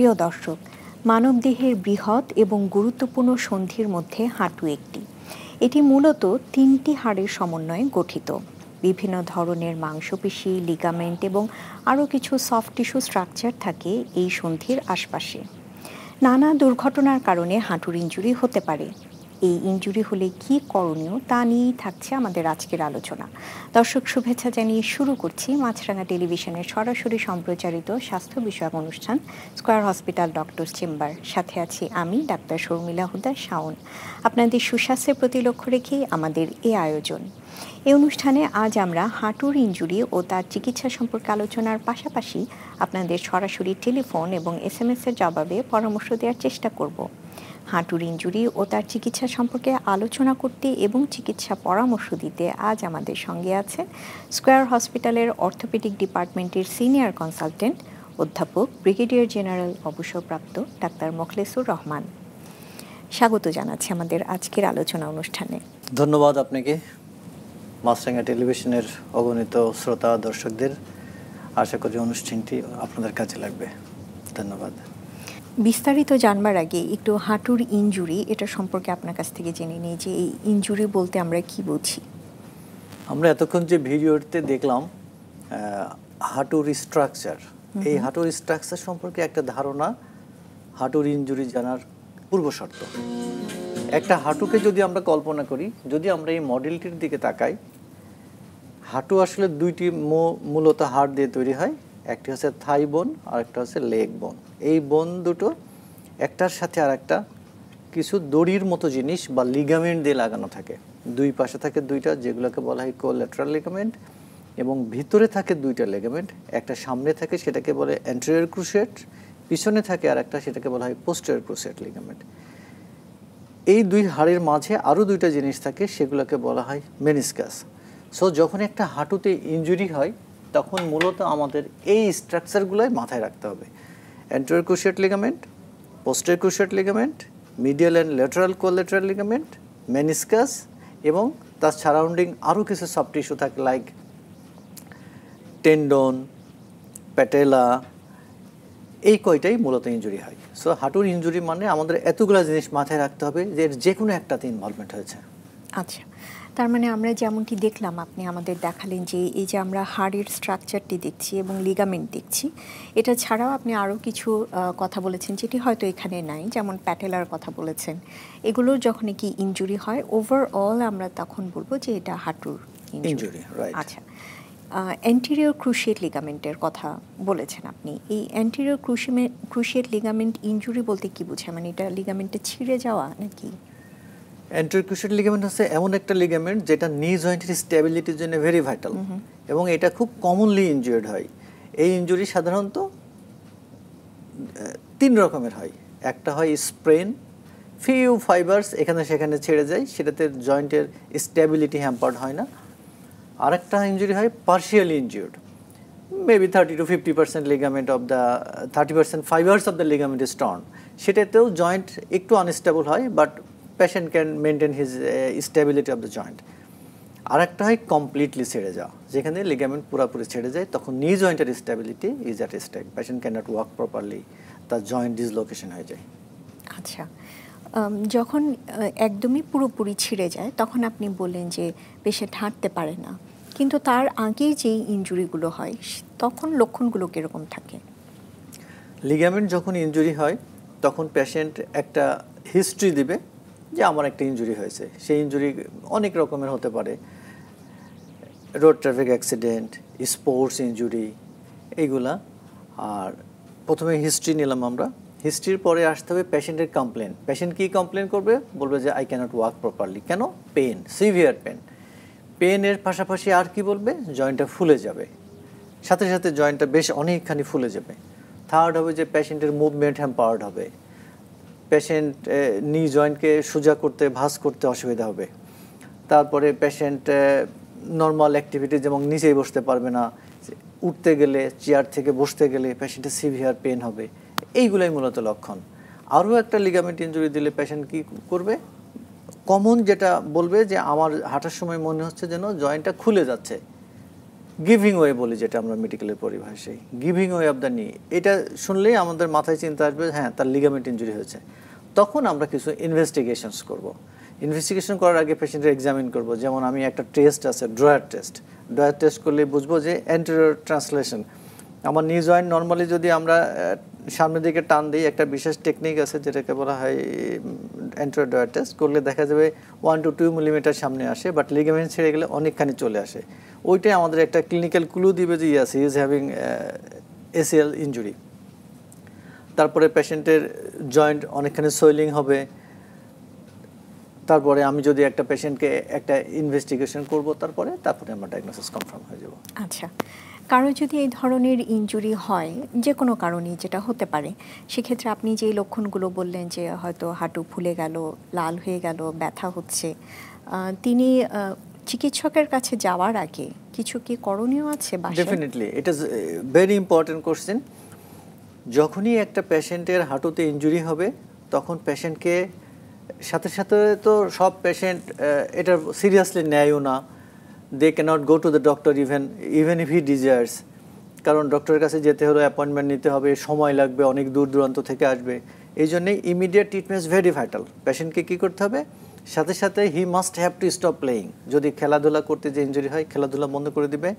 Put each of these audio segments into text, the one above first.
প্রিয় দর্শক, মানবদেহের বৃহৎ এবং গুরুত্বপূর্ণ সন্ধির মধ্যে হাঁটু একটি। এটি মূলত 3টি হাড়ের সমন্বয়ে গঠিত। বিভিন্ন ধরনের মাংসপেশি, লিগামেন্ট এবং আরও কিছু সফট টিস্যু স্ট্রাকচার থাকে এই সন্ধির আশপাশে। নানা দুর্ঘটনার কারণে হাঁটুর ইনজুরি হতে পারে। এই ইনজুরি হলে কি করণীয় তা নিয়েই থাকছে আমাদের আজকের আলোচনা। দর্শক, শুভেচ্ছা জানিয়ে শুরু করছি মাছরাঙা টেলিভিশনের সরাসরি সম্প্রচারিত স্বাস্থ্য বিষয়ক অনুষ্ঠান স্কয়ার হসপিটাল ডক্টর চেম্বার। সাথে আছি আমি ডাক্তার শর্মিলা হুদা শাওন। আপনাদের সুস্বাস্থ্যের প্রতি লক্ষ্য রেখেই আমাদের এই আয়োজন। এই অনুষ্ঠানে আজ আমরা হাঁটুর ইনজুরি ও তার চিকিৎসা সম্পর্কে আলোচনার পাশাপাশি আপনাদের সরাসরি টেলিফোন এবং SMS এর জবাবে পরামর্শ দেওয়ার চেষ্টা করব। হাঁটুর ইনজুরি ও তার চিকিৎসা সম্পর্কে আলোচনা করতে এবং চিকিৎসা পরামর্শ দিতে আজ আমাদের সঙ্গে আছেন স্কয়ার হসপিটালের অর্থোপেডিক ডিপার্টমেন্টের সিনিয়র কনসালটেন্ট অধ্যাপক ব্রিগেডিয়ার জেনারেল অবসরপ্রাপ্ত ডাক্তার মোখলেসুর রহমান। স্বাগত জানাচ্ছি আমাদের আজকের আলোচনা অনুষ্ঠানে। ধন্যবাদ আপনাকে। মাছরাঙা টেলিভিশনের অগণিত শ্রোতা দর্শকদের, আশা করি অনুষ্ঠানটি আপনাদের কাজে লাগবে। ধন্যবাদ। বিস্তারিত জানবার আগে একটু হাঁটুর ইনজুরি এটা সম্পর্কে আপনার কাছ থেকে জেনে নিই যে এই ইনজুরি বলতে আমরা কি বুঝি। আমরা এতক্ষণ যে ভিডিওতে দেখলাম হাঁটুর স্ট্রাকচার, এই হাঁটুর স্ট্রাকচার সম্পর্কে একটা ধারণা হাঁটুর ইনজুরি জানার পূর্ব শর্ত। একটা হাঁটুকে যদি আমরা কল্পনা করি, যদি আমরা এই মডেলটির দিকে তাকাই, হাঁটু আসলে দুইটি মূলত হাড় দিয়ে তৈরি হয়। একটি হচ্ছে থাই বোন আর একটা হচ্ছে লেগ বোন। এই বোন দুটো একটার সাথে আর একটা কিছু দড়ির মতো জিনিস বা লিগামেন্ট দিয়ে লাগানো থাকে। দুই পাশে থাকে দুইটা, যেগুলোকে বলা হয় কোল্যাটারাল লিগামেন্ট, এবং ভিতরে থাকে দুইটা লিগামেন্ট। একটা সামনে থাকে, সেটাকে বলে অ্যান্টেরিয়র ক্রুসেট, পিছনে থাকে আর একটা, সেটাকে বলা হয় পোস্টেরিয়র ক্রুসেট লিগামেন্ট। এই দুই হাড়ের মাঝে আরও দুইটা জিনিস থাকে, সেগুলোকে বলা হয় মেনিসকাস। সো যখন একটা হাঁটুতে ইনজুরি হয় তখন মূলত আমাদের এই স্ট্রাকচারগুলোই মাথায় রাখতে হবে। Anterior crochet ligament, posterior crochet ligament, medial and lateral collateral ligament, meniscus, এবং তার সারাউন্ডিং আরও কিছু সফট টিস্যু থাকে লাইক টেন্ডন, প্যাটেলা। এই কয়টাই মূলত ইনজুরি হয়। সো হাঁটুর ইনজুরি মানে আমাদের এতগুলো জিনিস মাথায় রাখতে হবে যে যে কোনো একটাতে ইনভলভমেন্ট হয়েছে। আচ্ছা, তার মানে আমরা যেমনটি দেখলাম, আপনি আমাদের দেখালেন যে এই যে আমরা হাড়ের স্ট্রাকচারটি দেখছি এবং লিগামেন্ট দেখছি, এটা ছাড়াও আপনি আরও কিছু কথা বলেছেন যেটি হয়তো এখানে নাই, যেমন প্যাটেলার কথা বলেছেন। এগুলোর যখন কি ইনজুরি হয় ওভারঅল আমরা তখন বলবো যে এটা হাঁটুর ইনজুরি। আচ্ছা, অ্যান্টেরিয়র ক্রুশিয়েট লিগামেন্টের কথা বলেছেন আপনি। এই অ্যান্টেরিয়র ক্রুশিয়েট লিগামেন্ট ইনজুরি বলতে কি বোঝায়? মানে এটা লিগামেন্টে ছিঁড়ে যাওয়া নাকি? অ্যান্টেরিয়র ক্রুশিয়েট লিগামেন্ট হচ্ছে এমন একটা লিগামেন্ট যেটা নি জয়েন্টের স্টেবিলিটির জন্য ভেরি ভাইটাল, এবং এটা খুব কমনলি ইনজুর্ড হয়। এই ইনজুরি সাধারণত 3 রকমের হয়। একটা হয় স্প্রেন, ফিউ ফাইবার্স এখানে সেখানে ছেড়ে যায়, সেটাতে জয়েন্টের স্টেবিলিটি হ্যাম্পার্ড হয় না। আরেকটা ইনজুরি হয় partially injured, maybe 30 to 50% ligament of the 30% fibres of the ligament is torn. সেটাতেও জয়েন্ট একটু আনস্টেবল হয়, but patient can maintain his stability of the joint. আরেকটা হয় কমপ্লিটলি ছেড়ে যাওয়া, যেখানে লিগামেন্ট পুরোপুরি ছেড়ে যায়, তখন নি জয়েন্টের stability is at stake, patient can not walk properly, তার জয়েন্ট ডিসলোকেশন হয়ে যায়। আচ্ছা, যখন একদমই পুরোপুরি ছিঁড়ে যায় তখন আপনি বললেন যে পেশেন্ট হাঁটতে পারে না, কিন্তু তার আগে যেই ইনজুরিগুলো হয় তখন লক্ষণগুলো কীরকম থাকে? লিগামেন্ট যখন ইনজুরি হয় তখন পেশেন্ট একটা হিস্ট্রি দিবে যে আমার একটা ইনজুরি হয়েছে। সেই ইনজুরি অনেক রকমের হতে পারে, road traffic accident, sports injury, এইগুলা। আর প্রথমে হিস্ট্রি নিলাম আমরা। হিস্ট্রির পরে আসতে হবে পেশেন্টের কমপ্লেন। পেশেন্ট কী কমপ্লেন করবে? বলবে যে আই ক্যানট ওয়াক প্রপারলি। কেন? Pain, severe pain. পেনের পাশাপাশি আর কি বলবে? জয়েন্টটা ফুলে যাবে, সাথে সাথে জয়েন্টটা বেশ অনেকখানি ফুলে যাবে। থার্ড হবে যে পেশেন্টের মুভমেন্ট হ্যাম্পার্ড হবে, পেশেন্ট নি জয়েন্টকে সোজা করতে, ভাঁজ করতে অসুবিধা হবে। তারপরে পেশেন্ট নর্মাল অ্যাক্টিভিটি যেমন নিচেই বসতে পারবে না, উঠতে গেলে, চেয়ার থেকে বসতে গেলে পেশেন্টের সিভিয়ার পেন হবে। এইগুলোই মূলত লক্ষণ। আরও একটা লিগামেন্ট ইনজুরি দিলে পেশেন্ট কী করবে? কমন যেটা বলবে যে আমার হাঁটার সময় মনে হচ্ছে যেন জয়েন্টটা খুলে যাচ্ছে, গিভিং ওয়ে বলি যেটা আমরা মেডিকেলের পরিভাষায়, গিভিং ওয়ে অফ দ্য নি, এটা শুনলেই আমাদের মাথায় চিন্তা আসবে হ্যাঁ তার লিগামেন্ট ইনজুরি হয়েছে। তখন আমরা কিছু ইনভেস্টিগেশনস করব। ইনভেস্টিগেশন করার আগে পেশেন্টের এক্সামিন করব। যেমন আমি একটা টেস্ট আছে ড্রয়ার টেস্ট, ড্রয়ার টেস্ট করলে বুঝবো যে অ্যান্টেরিয়র ট্রান্সলেশন, আমার নি জয়েন্ট নর্মালি যদি আমরা সামনের দিকে টান দিই, একটা বিশেষ টেকনিক আছে যেটাকে বলা হয় অ্যান্টেরিয়র ড্রয়ার টেস্ট করলে দেখা যাবে 1 to 2 মিলিমিটার সামনে আসে, বাট লিগামেন্ট ছেড়ে গেলে অনেকখানি চলে আসে। ওইটাই আমাদের একটা ক্লিনিক্যাল ক্লু দিবে যে as he is having ACL injury. তারপরে পেশেন্টের জয়েন্ট অনেকখানি সোয়েলিং হবে। তারপরে আমি যদি একটা পেশেন্টকে একটা ইনভেস্টিগেশন করব, তারপরে আমরা ডায়াগনোসিস কনফার্ম হয়ে যাব। আচ্ছা, কারো যদি এই ধরনের ইনজুরি হয়, যে কোনো কারণে যেটা হতে পারে, সেক্ষেত্রে আপনি যে লক্ষণগুলো বললেন যে হয়তো হাঁটু ফুলে গেল, লাল হয়ে গেল, ব্যথা হচ্ছে, তিনি চিকিৎসকের কাছে যাওয়ার আগে কিছু কি করণীয় আছে? Definitely, it is very important question. যখনই একটা পেশেন্টের হাঁটুতে ইনজুরি হবে তখন পেশেন্টকে সাথে সাথে তো সব পেশেন্ট এটা সিরিয়াসলি নেয়ও না। They cannot go to the doctor even if he desires, কারণ ডক্টরের কাছে যেতে হলে অ্যাপয়েন্টমেন্ট নিতে হবে, সময় লাগবে, অনেক দূর দূরান্ত থেকে আসবে। এই জন্যই ইমিডিয়েট ট্রিটমেন্ট ভেরি ভাইটাল। পেশেন্টকে কী করতে হবে, সাথে সাথে he must have to stop playing. যদি খেলাধুলা করতে যে ইনজুরি হয়, খেলাধুলা বন্ধ করে দিবে।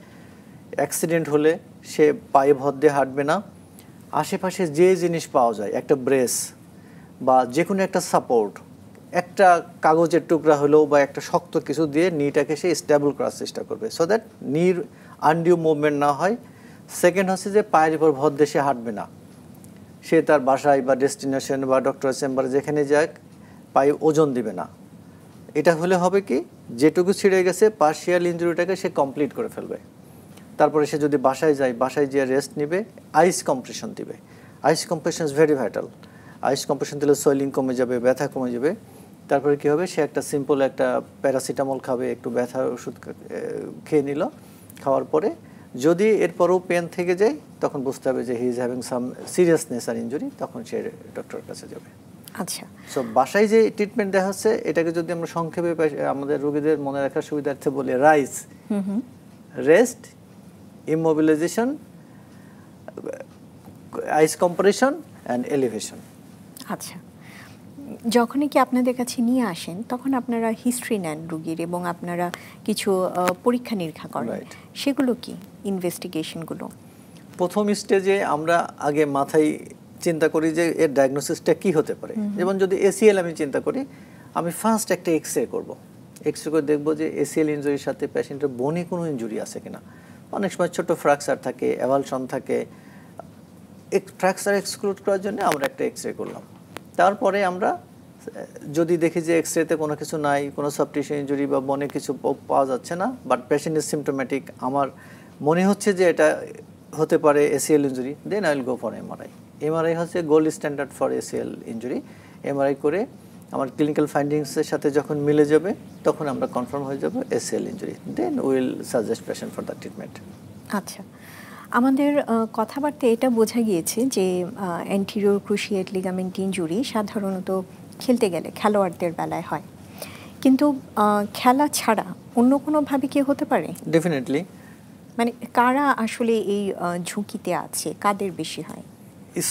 অ্যাক্সিডেন্ট হলে সে পায়ে ভর দিয়ে হাঁটবে না। আশেপাশে যে জিনিস পাওয়া যায়, একটা ব্রেস বা যে কোনো একটা সাপোর্ট, একটা কাগজের টুকরা হলেও বা একটা শক্ত কিছু দিয়ে নিটাকে সে স্টেবল করার চেষ্টা করবে, সো দ্যাট নির আনডিউ মুভমেন্ট না হয়। সেকেন্ড হচ্ছে যে পায়ের উপর ভর দিয়ে সে হাঁটবে না। সে তার বাসায় বা ডেস্টিনেশন বা ডক্টরের চেম্বারে যেখানে যাক পায়ে ওজন দিবে না। এটা হলে হবে কি, যেটুকু ছিঁড়ে গেছে পার্শিয়াল ইনজুরিটাকে সে কমপ্লিট করে ফেলবে। তারপরে সে যদি বাসায় যায়, বাসায় যেয়ে রেস্ট নেবে, আইস কম্প্রেশন দিবে। Ice compression is very vital. Ice compression দিলে সোয়েলিং কমে যাবে, ব্যথা কমে যাবে। তারপরে কী হবে, সে একটা সিম্পল একটা প্যারাসিটামল খাবে, একটু ব্যথার ওষুধ খেয়ে নিল। খাওয়ার পরে যদি এরপরও পেন থেকে যায় তখন বুঝতে হবে যে he is having some seriousness আর ইনজুরি, তখন সে ডক্টরের কাছে যাবে। আচ্ছা, সো বাসায় যে ট্রিটমেন্ট দেওয়া হচ্ছে এটাকে যদি আমরা সংক্ষেপে আমাদের রোগীদের মনে রাখার সুবিধার্থে বলি, rice, rest, immobilisation, ice compression and elevation. আচ্ছা, যখনই কি আপনাদের কাছে নিয়ে আসেন তখন আপনারা হিস্ট্রি নেন রুগীর এবং আপনারা কিছু পরীক্ষা নিরীক্ষা করেন, সেগুলো কি ইনভেস্টিগেশনগুলো? প্রথম স্টেজে আমরা আগে মাথায় চিন্তা করি যে এর ডায়াগনোসিসটা কী হতে পারে। যেমন যদি এসিএল আমি চিন্তা করি, আমি ফার্স্ট একটা এক্সরে করব। এক্সরে করে দেখবো যে এসিএল ইনজুরির সাথে পেশেন্টের বোনে কোনো ইনজুরি আছে কিনা। অনেক সময় ছোট ফ্র্যাকচার থাকে, অ্যাভালশন থাকে। ফ্র্যাকচার এক্সক্লুড করার জন্য আমরা একটা এক্সরে করলাম। তারপরে আমরা যদি দেখি যে এক্সরেতে কোনো কিছু নাই, কোনো সফট টিস্যু ইনজুরি বা বনে কিছু পাওয়া যাচ্ছে না, বাট পেশেন্ট ইজ সিমটোম্যাটিক, আমার মনে হচ্ছে যে এটা হতে পারে ACL injury, then I will go for MRI. MRI হচ্ছে gold standard for ACL injury. MRI করে আমার ক্লিনিক্যাল ফাইন্ডিংসের সাথে যখন মিলে যাবে তখন আমরা কনফার্ম হয়ে যাব ACL injury, then will suggest patient for the treatment. আচ্ছা, আমাদের কথাবার্তা এটা বোঝা গিয়েছে যে অ্যান্টেরিয়র ক্রুশিয়েট লিগামেন্ট ইনজুরি সাধারণত খেলতে গেলে খেলোয়াড়দের বেলায় হয়, কিন্তু খেলা ছাড়া অন্য কোনোভাবে কি হতে পারে? ডেফিনেটলি। মানে কারা আসলে এই ঝুঁকিতে আছে, কাদের বেশি হয়?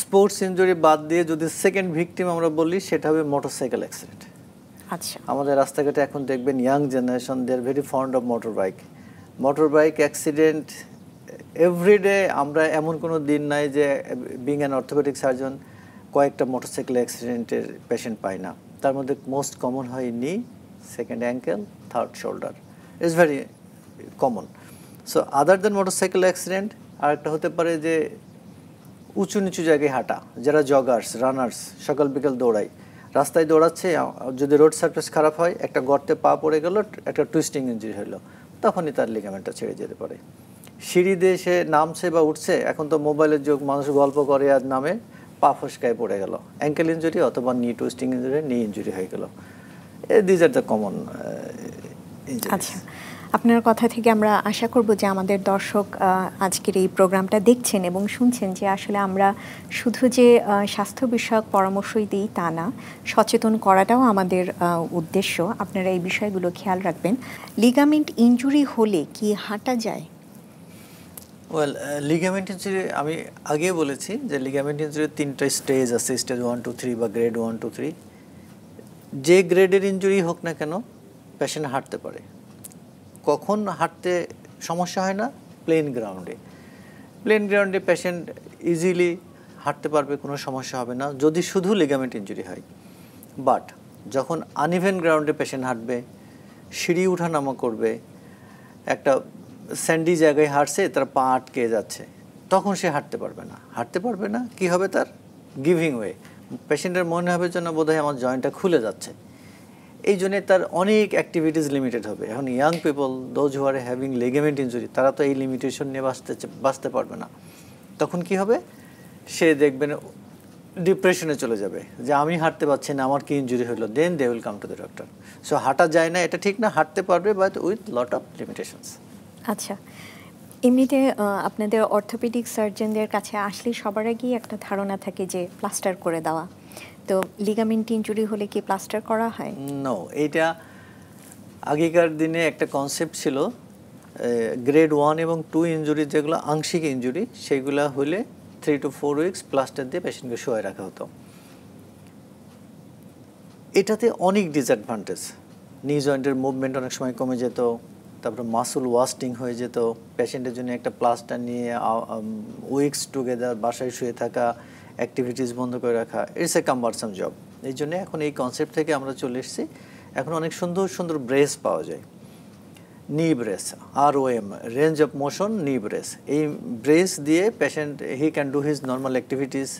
স্পোর্টস ইনজুরি বাদ দিয়ে যদি সেকেন্ড ভিকটিম আমরা বলি, সেটা হবে মোটরসাইকেল অ্যাক্সিডেন্ট। আচ্ছা, আমাদের রাস্তাঘাটে এখন দেখবেন young generation they are very fond of motor bike. Motor bike accident everyday, আমরা এমন কোনো দিন নাই যে বিং অ্যান অর্থোপেডিক সার্জন কয়েকটা মোটরসাইকেল অ্যাক্সিডেন্টের পেশেন্ট পায় না। তার মধ্যে মোস্ট কমন হয় knee, second ankle, third shoulder, it's very common. So other than motorcycle accident আরেকটা হতে পারে যে উঁচু নিচু জায়গায় হাঁটা, যারা জগার্স, রানার্স, সকাল বিকাল দৌড়ায়, রাস্তায় দৌড়াচ্ছে, যদি রোড সারফেস খারাপ হয়, একটা গর্তে পা পড়ে গেল, একটা টুইস্টিং ইনজুরি হলো, তখনই তার লিগামেন্টটা ছেড়ে যেতে পারে। সিঁড়ি দিয়ে সে নামছে বা উঠছে, এখন তো মোবাইলের যুগ, মানুষ গল্প করে আর নামে, পা ফসকায় পড়ে গেল, অ্যাঙ্কেল ইনজুরি অথবা নি টুইস্টিং ইনজুরি, নি ইনজুরি হয়ে গেল। These are the common injury. আচ্ছা, আপনার কথা থেকে আমরা আশা করব যে আমাদের দর্শক আজকের এই প্রোগ্রামটা দেখছেন এবং শুনছেন যে আসলে আমরা শুধু যে স্বাস্থ্য বিষয়ক পরামর্শই দিই তা না, সচেতন করাটাও আমাদের উদ্দেশ্য। আপনারা এই বিষয়গুলো খেয়াল রাখবেন। লিগামেন্ট ইনজুরি হলে কি হাঁটা যায়? ওয়েল, লিগামেন্ট ইনজুরি আমি আগে বলেছি যে লিগামেন্ট ইনজুরি 3টা স্টেজ আছে, স্টেজ 1 2 3 বা গ্রেড 1 2 3। যে গ্রেডের ইনজুরি হোক না কেন পেশেন্ট হাঁটতে পারে। কখন হাঁটতে সমস্যা হয় না? প্লেন গ্রাউন্ডে। প্লেন গ্রাউন্ডে পেশেন্ট ইজিলি হাঁটতে পারবে, কোনো সমস্যা হবে না যদি শুধু লিগামেন্ট ইনজুরি হয়। বাট যখন আনইভেন গ্রাউন্ডে পেশেন্ট হাঁটবে, সিঁড়ি উঠানামা করবে, একটা স্যান্ডি জায়গায় হাঁটছে, তার পা আটকে যাচ্ছে, তখন সে হাঁটতে পারবে না। হাঁটতে পারবে না, কি হবে তার? Giving way. পেশেন্টের মনে হবে যেন বোধহয় আমার জয়েন্টটা খুলে যাচ্ছে। এই জন্যে তার অনেক অ্যাক্টিভিটিস লিমিটেড হবে। এখন young people, those who are having ligament injury, তারা তো এই লিমিটেশন নিয়ে বাঁচতে পারবে না। তখন কি হবে? সে দেখবেন ডিপ্রেশনে চলে যাবে যে আমি হাঁটতে পারছি না, আমার কি ইনজুরি হলো। Then they will come to the doctor. So হাঁটা যায় না এটা ঠিক না, হাঁটতে পারবে but with lot of limitations. আচ্ছা, এমনিতে আপনাদের অর্থোপেডিক সার্জনদের কাছে আসলে সবার আগেই একটা ধারণা থাকে যে প্লাস্টার করে দেওয়া। তো লিগামেন্ট ইনজুরি হলে কি প্লাস্টার করা হয়? নো, এইটা আগেকার দিনে একটা কনসেপ্ট ছিল। গ্রেড 1 এবং 2 ইনজুরি যেগুলো আংশিক ইনজুরি, সেগুলো হলে 3 to 4 উইকস প্লাস্টার দিয়ে পেশেন্টকে শোয়ে রাখা হতো। এটাতে অনেক ডিসঅ্যাডভান্টেজ। নি জয়েন্টের মুভমেন্ট অনেক সময় কমে যেত, তারপরে মাসল ওয়াস্টিং হয়ে যেত। পেশেন্টের জন্য একটা প্লাস্টার নিয়ে উইকস টুগেদার বাসায় শুয়ে থাকা, অ্যাক্টিভিটিস বন্ধ করে রাখা, ইটস এ কাম্বারসাম জব। এই জন্য এখন এই কনসেপ্ট থেকে আমরা চলে এসেছি। এখন অনেক সুন্দর সুন্দর ব্রেস পাওয়া যায়, knee brace, ROM, range of motion knee brace. এই ব্রেস দিয়ে patient he can do his normal activities,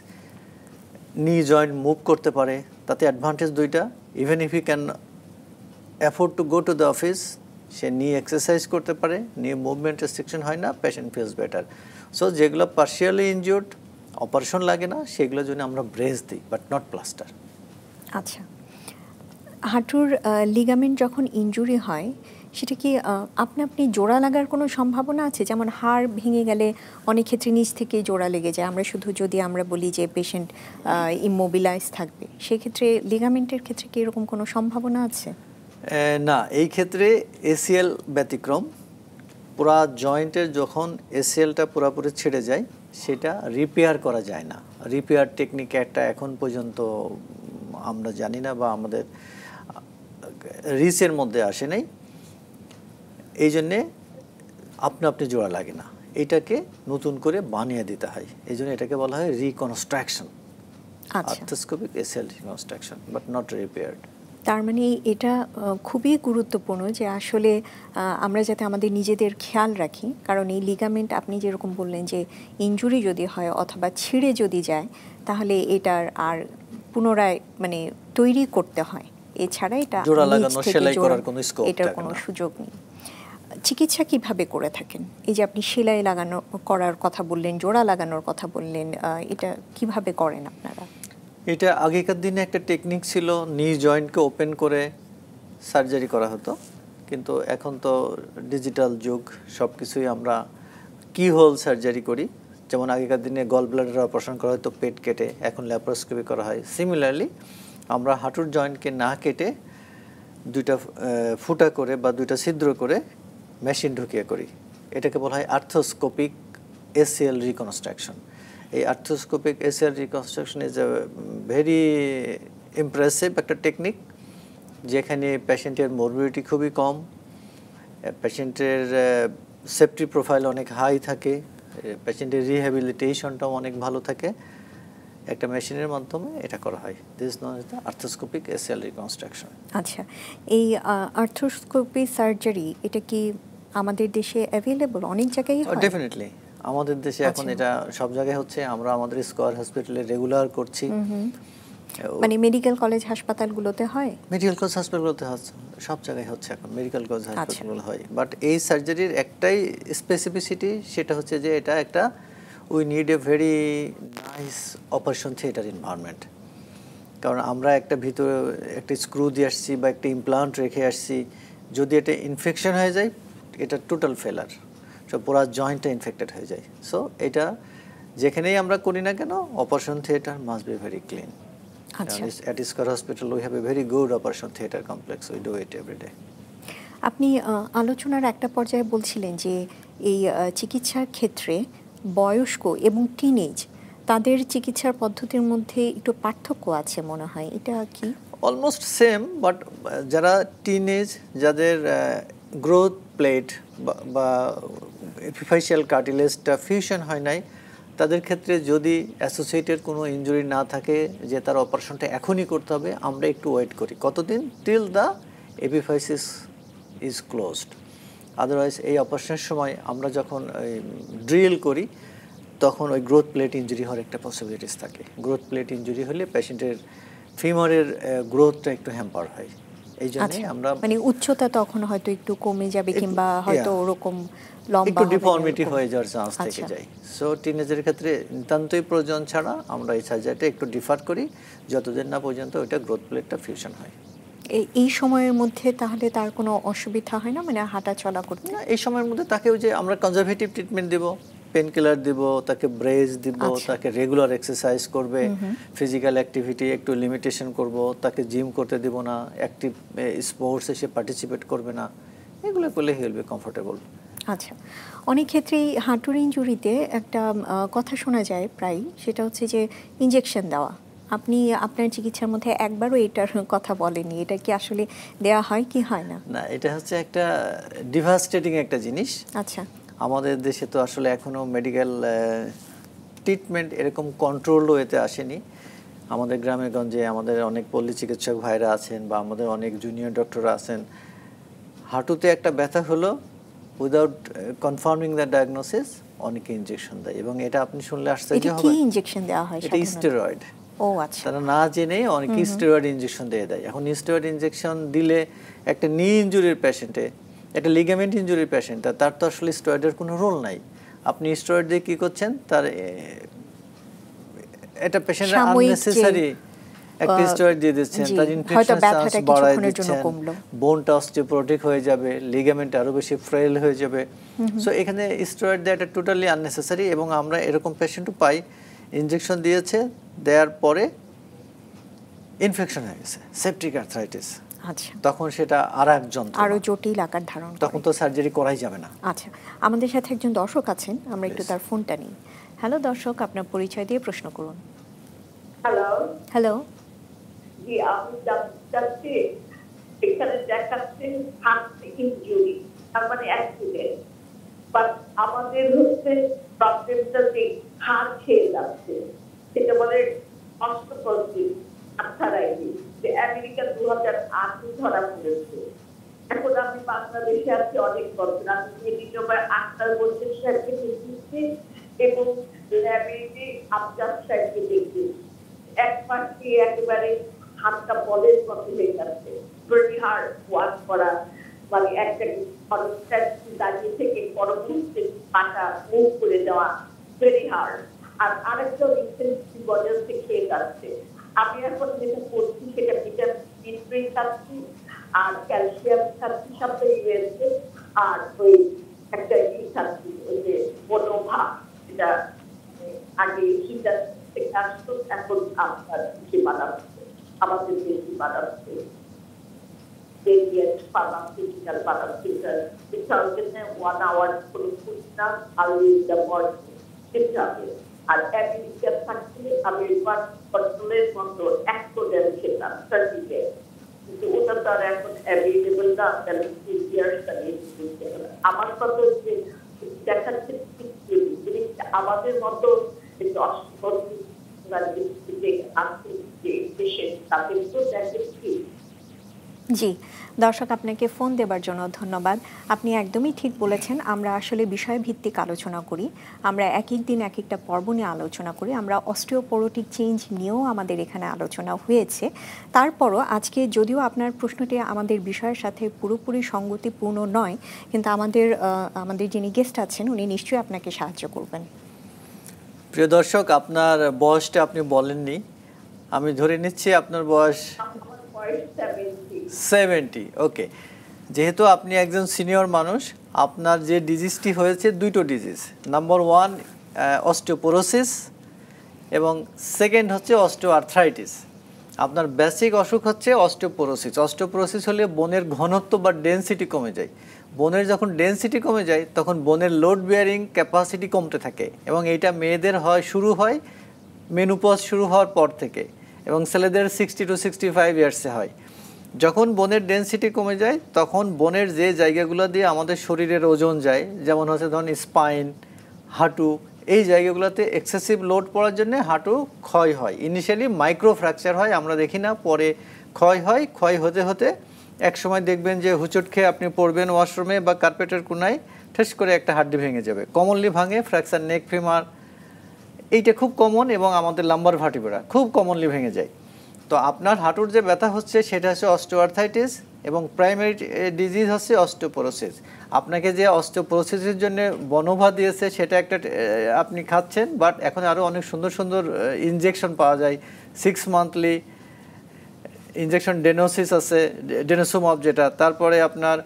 knee joint move করতে পারে। তাতে অ্যাডভান্টেজ দুইটা, even if he can afford to go to the office, সে knee exercise করতে পারে, knee movement restriction হয় না, পেশেন্ট ফিলস বেটার। সো যেগুলো পার্শিয়ালি ইনজিওর্ড, অপারেশন লাগে না, সেগুলোর জন্য আমরা ব্রেস দিই, বাট নট প্লাস্টার। আচ্ছা, হাঁটুর লিগামেন্ট যখন ইনজুরি হয় সেটা কি আপনি জোড়া লাগার কোনো সম্ভাবনা আছে? যেমন হাড় ভেঙে গেলে অনেক ক্ষেত্রে নিচ থেকে জোড়া লেগে যায়, আমরা শুধু যদি আমরা বলি যে পেশেন্ট ইমোবিলাইজ থাকবে, সেক্ষেত্রে লিগামেন্টের ক্ষেত্রে কি এরকম কোনো সম্ভাবনা আছে? না, এই ক্ষেত্রে ACL ব্যতিক্রম। পুরা জয়েন্টের যখন ACLটা পুরোপুরি ছেড়ে যায়, সেটা রিপেয়ার করা যায় না। রিপেয়ার টেকনিক একটা এখন পর্যন্ত আমরা জানি না বা আমাদের রিসের মধ্যে আসে নাই। এই জন্যে আপনি জোড়া লাগে না, এটাকে নতুন করে বানিয়ে দিতে হয়। এই জন্য এটাকে বলা হয় reconstruction, arthroscopic ACL reconstruction, but not repaired. তার মানে এটা খুবই গুরুত্বপূর্ণ যে আসলে আমরা যাতে আমাদের নিজেদের খেয়াল রাখি, কারণ এই লিগামেন্ট আপনি যেরকম বললেন যে ইনজুরি যদি হয় অথবা ছিঁড়ে যদি যায়, তাহলে এটার আর পুনরায় মানে তৈরি করতে হয়, এছাড়া এটা জোড়া লাগানো, সেলাই করার কোনো স্কোপ, এটার কোনো সুযোগ নেই। চিকিৎসা কিভাবে করে থাকেন? এই যে আপনি সেলাই লাগানো করার কথা বললেন, জোড়া লাগানোর কথা বললেন, এটা কিভাবে করেন আপনারা? এটা আগেকার দিনে একটা টেকনিক ছিল, নি জয়েন্টকে ওপেন করে সার্জারি করা হতো। কিন্তু এখন তো ডিজিটাল যুগ, সব কিছুই আমরা কি হোল সার্জারি করি। যেমন আগেকার দিনে গল ব্লাডার অপারেশন করা হতো পেট কেটে, এখন ল্যাপারোস্কোপি করা হয়। সিমিলারলি আমরা হাঁটুর জয়েন্টকে না কেটে দুইটা ফুটা করে বা দুইটা ছিদ্র করে মেশিন ঢুকিয়ে করি। এটাকে বলা হয় আর্থ্রোস্কোপিক ACL রিকনস্ট্রাকশন। এই arthroscopic ACL reconstruction is a very impressive একটা টেকনিক, যেখানে পেশেন্টের মরবিডিটি খুবই কম, পেশেন্টের সেফটি প্রোফাইল অনেক হাই থাকে, পেশেন্টের রিহ্যাবিলিটেশনটাও অনেক ভালো থাকে। একটা মেশিনের মাধ্যমে এটা করা হয়। This non is the arthroscopic ACL reconstruction. আচ্ছা, এই আর্থ্রোস্কোপি সার্জারি এটা কি আমাদের দেশে অ্যাভেলেবল? অনেক জায়গায় হয়? ডেফিনেটলি আমাদের দেশে এখন এটা সব জায়গায় হচ্ছে। আমরা আমাদের স্কয়ার হসপিটালে রেগুলার করছি। মানে মেডিকেল কলেজ হাসপাতালগুলোতে হয়? মেডিকেল কলেজ হাসপাতালগুলোতে হচ্ছে, সব জায়গায় হচ্ছে এখন মেডিকেল কলেজ হাসপাতালগুলো হয়। বাট এই সার্জারির একটাই স্পেসিফিসিটি, সেটা হচ্ছে যে এটা একটা we need a very nice operation theatre environment. কারণ আমরা একটা ভিতরে একটা স্ক্রু দিয়ে আসছি বা একটা ইমপ্লান্ট রেখে আসছি, যদি এটা ইনফেকশন হয়ে যায় এটা টোটাল ফেলার, সব পুরো জয়েন্টটা ইনফেক্টেড হয়ে যায়। সো এটা যেখানেই আমরা করি না কেন, operation theatre must be very clean. At Iskar Hospital we have a very good operation theatre complex. We do it every day. আপনি আলোচনার একটা পর্যায়ে বলছিলেন যে এই চিকিৎসার ক্ষেত্রে বয়স্ক এবং টিনেজ তাদের চিকিৎসার পদ্ধতির মধ্যে একটু পার্থক্য আছে মনে হয়, এটা কি? অলমোস্ট সেম, বাট যারা টিনেজ, যাদের গ্রোথ প্লেট বা এপিফাইশিয়াল কার্টিলেজটা ফিউশন হয় নাই, তাদের ক্ষেত্রে যদি অ্যাসোসিয়েটেড কোনো ইনজুরি না থাকে যে তার অপারেশনটা এখনই করতে হবে, আমরা একটু ওয়েট করি। কতদিন? Till the epiphysis is closed. Otherwise এই অপারেশনের সময় আমরা যখন ড্রিল করি তখন ওই গ্রোথ প্লেট ইনজুরি হওয়ার একটা পসিবিলিটিস থাকে। গ্রোথ প্লেট ইনজুরি হলে পেশেন্টের ফিমারের গ্রোথটা একটু হ্যাম্পার হয়। এই জন্য আমরা মানে উচ্চতা তখন হয়তো একটু কমে যাবে কিংবা হয়তো ওরকম লম্বা একটু ডিফর্মিটি হয়ে যাওয়ার চান্স থেকে যায়। সো টিনেজের ক্ষেত্রে নিতান্তই প্রয়োজন ছাড়া আমরা এই সার্জারিটা একটু ডিফার করি যতদিন না পর্যন্ত ওইটা গ্রোথ প্লেটটা ফিউশন হয়। এই সময়ের মধ্যে তাহলে তার কোনো অসুবিধা হয় না, মানে হাঁটা চলা করতে? না, এই সময়ের মধ্যে তাকে ওই যে আমরা কনজারভেটিভ ট্রিটমেন্ট দেব, পেন কিলার দিব, তাকে ব্রেস দিব, তাকে রেগুলার এক্সারসাইজ করবে, ফিজিক্যাল অ্যাক্টিভিটি একটু লিমিটেশন করব, তাকে জিম করতে দেব না, অ্যাক্টিভ স্পোর্টসে সে পার্টিসিপেট করবে না, এগুলো করলে হি উইল বি কমফোর্টেবল। আচ্ছা, অনেক ক্ষেত্রেই হাঁটুর ইনজুরিতে একটা কথা শোনা যায় প্রায়, সেটা হচ্ছে যে ইনজেকশন দেওয়া। আপনি আপনার চিকিৎসার মধ্যে একবারও এটার কথা বলেনি, এটা কি আসলে দেওয়া হয় কি হয় না? না, এটা হচ্ছে একটা ডিভাস্টেটিং একটা জিনিস। আচ্ছা, আমাদের দেশে তো আসলে এখনো মেডিকেল ট্রিটমেন্ট এরকম কন্ট্রোল ওয়েতে আসেনি। আমাদের গ্রামে গঞ্জে আমাদের অনেক পল্লী চিকিৎসক ভাইরা আছেন বা আমাদের অনেক জুনিয়র ডক্টর আছেন, হাঁটুতে একটা ব্যথা হলো উইদাউট কনফার্মিং দ্য ডায়াগনোসিস অনেকে ইনজেকশন দেয়, এবং এটা আপনি শুনলে আশ্চর্য এটা কি হবেন। ইনজেকশন দেওয়া হয়? এটা স্টেরয়েড। ও আচ্ছা। তারা না জেনে অনেকে স্টেরয়েড ইনজেকশন দিয়ে দেয়। এখন স্টেরয়েড ইনজেকশন দিলে একটা নি ইনজুরির পেশেন্টে, একটা লিগামেন্ট ইনজুরির পেশেন্ট, তার তো আসলে স্টেরয়েডের কোনো রোল নাই। আপনি স্টেরয়েড দিয়ে কী করছেন? তার এটা পেশেন্টের আননেসেসারি একটা স্টেরয়েড দিয়ে দিচ্ছেন, তার ইনফেকশন চান্স বাড়ায় দিচ্ছেন, বোনটা অস্টিওপোরোটিক হয়ে যাবে, লিগামেন্ট আরো বেশি ফ্রেল হয়ে যাবে। সো এখানে স্টেরয়েড দেওয়া এটা টোটালি আননেসেসারি, এবং আমরা এরকম পেশেন্টও পাই ইনজেকশন দিয়েছে, দেওয়ার পরে ইনফেকশন হয়ে গেছে, সেপটিক আর্থ্রাইটিস। আচ্ছা, তখন সেটা আরেক যন্ত্রণা, আরো জটিল আকার ধারণ করে। তখন তো সার্জারি করাই যাবে না। আচ্ছা, আমাদের সাথে একজন দর্শক আছেন, আমরা একটু তার ফোনটা নিই। হ্যালো দর্শক, আপনার পরিচয় দিয়ে প্রশ্ন করুন। হ্যালো। হ্যালো। জি, আমি যাচ্ছি এখানে দেখাচ্ছে হার্ট ইনজুরি, তার মানে অ্যাক্সিডেন্ট, বাট আমাদের হচ্ছে প্রবলেমটা যে হাড় খেয়ে যাচ্ছে, সেটা বলে অস্টিওপোরোসিস আর্থ্রাইটিস, যে আমেরিকা 2008 ধরা পড়েছে। এখন আমি বাংলাদেশে আছি অনেক বছর, আমি মেডিকেল আক্তার বলতে সাহেবকে দেখিয়েছি এবং ল্যাবে আফজাব সাহেবকে দেখিয়েছি। এক পাশে একেবারে হাতটা বলের মতো হয়ে যাচ্ছে, ভেরি হার্ড ওয়ার্ক করা, মানে একটা দাঁড়িয়ে থেকে পরবর্তী পাটা মুভ করে দেওয়া, ভেরি হার্ড। আর আরেকটা রিসেন্টলি বজার থেকে খেয়ে যাচ্ছে। আমি এখন যেটা করছি সেটা ভিটামিন ডি খাচ্ছি আর ক্যালসিয়াম খাচ্ছি, সবটাই রয়েছে। আর ওই একটা খাচ্ছি, ওই যে বনোভা, যেটা আগে শীতের থেকে আসতো, এখন আপনার কৃষি বানাচ্ছে, আমাদের দেশি বানাচ্ছে, ফার্মাসিউটিক্যাল বানাচ্ছে। এছাড়াও 1 আওয়ার করে ফুটনা আলু খেতে হবে। আর আমেরিকা থাকলে আমি কন্ট্রোলের মতো 100 খেতাম 30 ডে, কিন্তু ওটা তো আর এখন অ্যাভেলেবল না, তাহলে আমার কথা হচ্ছে দেখাচ্ছে আমাদের মতো জি, দর্শক আপনাকে ফোন দেবার জন্য ধন্যবাদ। আপনি একদমই ঠিক বলেছেন, আমরা আসলে বিষয়ভিত্তিক আলোচনা করি, আমরা এক এক দিন এক একটা পর্ব নিয়ে আলোচনা করি। আমরা অস্টিওপোরোটিক চেঞ্জ নিয়েও আমাদের এখানে আলোচনা হয়েছে। তারপরও আজকে যদিও আপনার প্রশ্নটি আমাদের বিষয়ের সাথে পুরোপুরি সঙ্গতিপূর্ণ নয়, কিন্তু আমাদের যিনি গেস্ট আছেন উনি নিশ্চয়ই আপনাকে সাহায্য করবেন। প্রিয় দর্শক, আপনার বয়সটা আপনি বলেননি, আমি ধরে নিচ্ছি আপনার বয়স 70। ওকে, যেহেতু আপনি একজন সিনিয়র মানুষ, আপনার যে ডিজিজটি হয়েছে দুটো ডিজিজ, নাম্বার 1 অস্টিওপোরোসিস এবং সেকেন্ড হচ্ছে অস্টিওআর্থ্রাইটিস। আপনার বেসিক অসুখ হচ্ছে অস্টিওপোরোসিস। অস্টিওপোরোসিস হলে বোনের ঘনত্ব বা ডেনসিটি কমে যায়। বোনের যখন ডেনসিটি কমে যায় তখন বোনের লোড বিয়ারিং ক্যাপাসিটি কমতে থাকে, এবং এইটা মেয়েদের শুরু হয় মেনোপজ শুরু হওয়ার পর থেকে, এবং ছেলেদের 60 to 65 ইয়ার্সে হয়। যখন বোনের ডেনসিটি কমে যায় তখন বোনের যে জায়গাগুলো দিয়ে আমাদের শরীরের ওজন যায়, যেমন হচ্ছে ধরুন স্পাইন, হাঁটু, এই জায়গাগুলোতে এক্সেসিভ লোড পড়ার জন্য হাঁটু ক্ষয় হয়। ইনিশিয়ালি মাইক্রো ফ্র্যাকচার হয়, আমরা দেখি না, পরে ক্ষয় হয়। ক্ষয় হতে হতে এক সময় দেখবেন যে হুচট খেয়ে আপনি পড়বেন ওয়াশরুমে বা কার্পেটের কোনায়, ঠেস করে একটা হাড্ডি ভেঙে যাবে। কমনলি ভাঙে ফ্র্যাকচার নেক ফিমার, এইটা খুব কমন, এবং আমাদের লাম্বার ভার্টিব্রা খুব কমনলি ভেঙে যায়। তো আপনার হাঁটুর যে ব্যথা হচ্ছে সেটা হচ্ছে অস্টিওআর্থাইটিস, এবং প্রাইমারি ডিজিজ হচ্ছে অস্টিওপোরোসিস। আপনাকে যে অস্টিওপোরোসিসের জন্য বনোভা দিয়েছে সেটা একটা আপনি খাচ্ছেন, বাট এখন আরও অনেক সুন্দর সুন্দর ইনজেকশন পাওয়া যায় 6 মান্থলি ইনজেকশন। ডেনোসিস আছে, ডেনোসোমব যেটা, তারপরে আপনার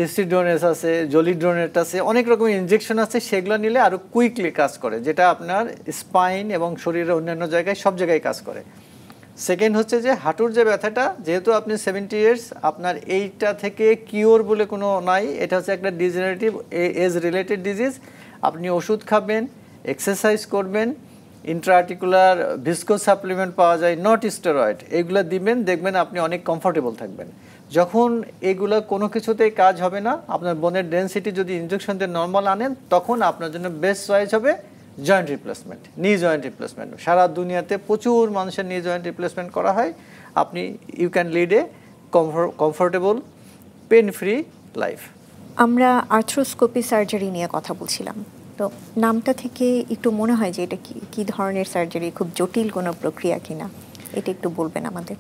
রেসিডোনেস আছে, জলিড্রোনেট আছে, অনেক রকমের ইনজেকশন আছে। সেগুলো নিলে আরও কুইকলি কাজ করে, যেটা আপনার স্পাইন এবং শরীরের অন্যান্য জায়গায় সব জায়গায় কাজ করে। সেকেন্ড হচ্ছে যে হাঁটুর যে ব্যথাটা, যেহেতু আপনি 70 ইয়ার্স, আপনার এইটা থেকে কিওর বলে কোনো নাই। এটা হচ্ছে একটা ডিজেনারেটিভ এজ রিলেটেড ডিজিজ। আপনি ওষুধ খাবেন, এক্সারসাইজ করবেন, ইন্ট্রাআর্টিকুলার ভিস্কো সাপ্লিমেন্ট পাওয়া যায়, নট স্টেরয়েড, এগুলো দিবেন, দেখবেন আপনি অনেক কমফোর্টেবল থাকবেন। যখন এগুলো কোনো কিছুতেই কাজ হবে না, আপনার বোনের ডেনসিটি যদি ইনজেকশন দিয়ে নর্মাল আনেন, তখন আপনার জন্য বেস্ট চয়েস হবে joint replacement, knee joint replacement. সারা দুনিয়াতে প্রচুর মানুষের নি জয়েন্ট রিপ্লেসমেন্ট করা হয়। আপনি you can lead a comfortable pain free life. আমরা আর্থ্রোস্কোপি সার্জারি নিয়ে কথা বলছিলাম, তো নামটা থেকে একটু মনে হয় যে এটা কি ধরনের সার্জারি, খুব জটিল কোনো প্রক্রিয়া কিনা, এটা একটু বলবেন আমাদের।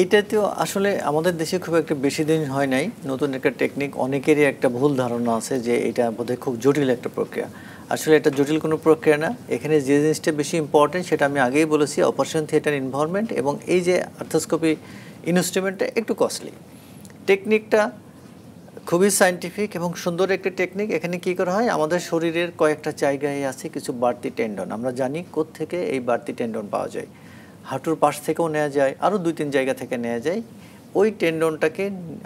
এইটাতেও আসলে আমাদের দেশে খুব একটা বেশি দিন হয় নাই, নতুন একটা টেকনিক। অনেকেরই একটা ভুল ধারণা আছে যে এটা বোধহয় খুব জটিল একটা প্রক্রিয়া। আসলে এটা জটিল কোনো প্রক্রিয়া না। এখানে যে জিনিসটা বেশি ইম্পর্টেন্ট সেটা আমি আগেই বলেছি, অপারেশন থিয়েটার ইনভলভমেন্ট, এবং এই যে আর্থ্রোস্কোপি ইনস্ট্রুমেন্টটা একটু কস্টলি। টেকনিকটা খুবই সায়েন্টিফিক এবং সুন্দর একটা টেকনিক। এখানে কি করা হয়, আমাদের শরীরের কয়েকটা জায়গায় আছে কিছু বাড়তি টেন্ডন, আমরা জানি কোত্থেকে এই বাড়তি টেন্ডন পাওয়া যায়। হাঁটুর পাশ থেকেও নেওয়া যায়, আরও 2-3 জায়গা থেকে নেওয়া যায়। ওই টেন্ডনটাকে